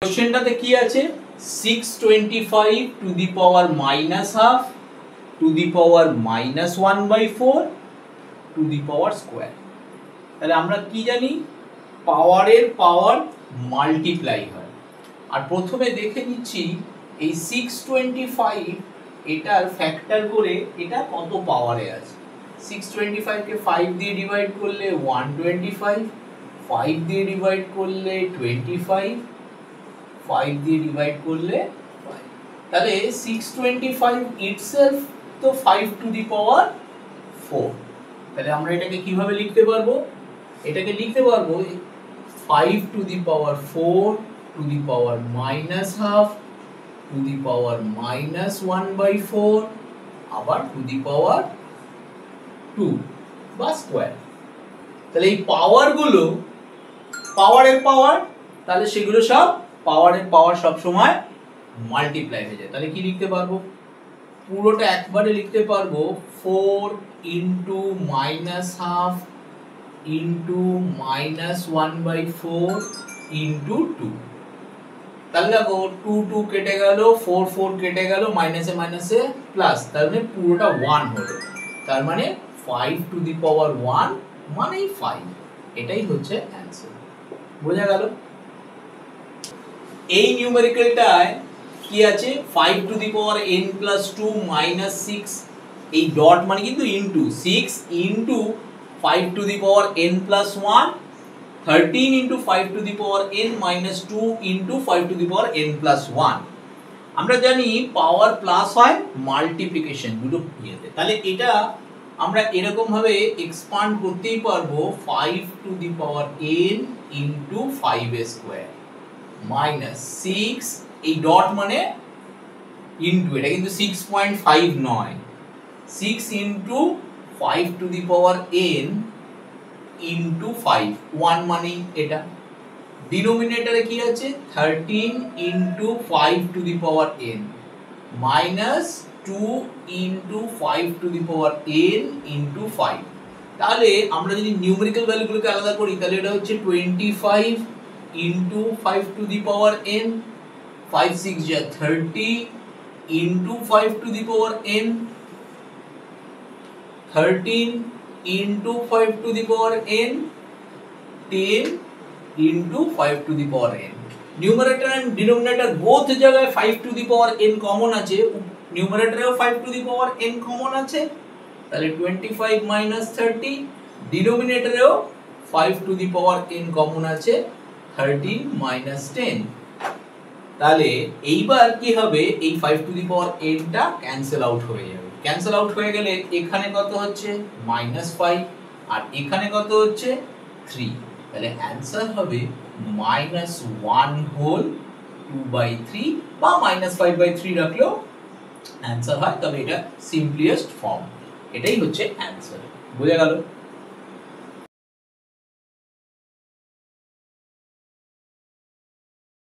কোশ্চেনটাতে কি আছে 625 two the power minus have to the power minus 1/4 two the power square. তাহলে আমরা কি জানি পাওয়ারের পাওয়ার মাল্টিপ্লাই হয়। আর প্রথমে দেখে নিচ্ছি এই 625 এটার ফ্যাক্টর করে এটা কত পাওয়ারে আছে। 625 কে 5 দিয়ে ডিভাইড করলে 125, 5 দিয়ে ডিভাইড করলে 25, 5 দিয়ে ডিভাইড করলে 5। তাহলে 625 itself তো 5 টু দি পাওয়ার 4। তাহলে আমরা এটাকে কিভাবে লিখতে পারবো? এটাকে লিখতে পারবো 5 to the power 4 two the power minus have to the power minus 1/4 আবার টু দি পাওয়ার 2 বা স্কোয়ার। তাহলে এই পাওয়ারগুলো পাওয়ারের পাওয়ার, তাহলে সেগুলো সব পাওয়ারের পাওয়ার সব সময় মাল্টিপ্লাই হয়ে যায়। তাহলে কি লিখতে পারবো? পুরোটা একবারে লিখতে পারবো 4 into minus half into minus 1/4 into 2। তাহলে দেখো 2 2 কেটে গেল, 4 4 কেটে গেল, মাইনাসে মাইনাসে প্লাস, তার মানে পুরোটা 1 হলো। তার মানে 5 টু দি পাওয়ার 1 মানে 5। এটাই হচ্ছে অ্যানসার। বোঝা গেল? এই নিউমেরিক্যালটায় কি আছে 5 to the power n plus 2 minus 6, এই ডট মানে কিন্তু into 6 into 5 to the power n plus 1, 13 into 5 to the power n minus 2 into 5 to the power n plus 1। আমরা জানি পাওয়ার প্লাস হয় মাল্টিপ্লিকেশন দুটো ইয়েতে। তাহলে এটা আমরা এরকম ভাবে এক্সপান্ড করতেই পারবো 5 to the power n into 5 square minus 6, এই ডট মানে ইনটু, এটা কিন্তু 6.5 নয়, 6 into 5 to the power n into 5, 1 মানে এটা। ডিনোমিনেটরে কি আছে 13 into 5 to the power n minus 2 into 5 to the power n into 5। তাহলে আমরা যদি নিউমেরিক্যাল ভ্যালুগুলোকে আলাদা করি তাহলে এটা হচ্ছে 25 into 5 to the power n, 5 6 যা 30 into 5 to the power n, 13 into 5 to the power n, 10 into 5 to the power n। Numerator and denominator both জায়গায় 5 to the power n common আছে, নিউমারেটরেও 5 to the power n common আছে। তাহলে 25 minus 30, ডিনোমিনেটরেও 5 to the power n common আছে, 13 minus 10। তাহলে এইবার কি হবে, এই 5 টু দি পাওয়ার n টা ক্যান্সেল আউট হয়ে যাবে। ক্যান্সেল আউট হয়ে গেলে এখানে কত হচ্ছে -5 আর এখানে কত হচ্ছে 3। তাহলে অ্যানসার হবে -1 হোল 2/3 বা -5/3 রাখলেও অ্যানসার হয়। তবে এটা সিম্পলিয়েস্ট ফর্ম, এটাই হচ্ছে অ্যানসার। বুঝে গেল?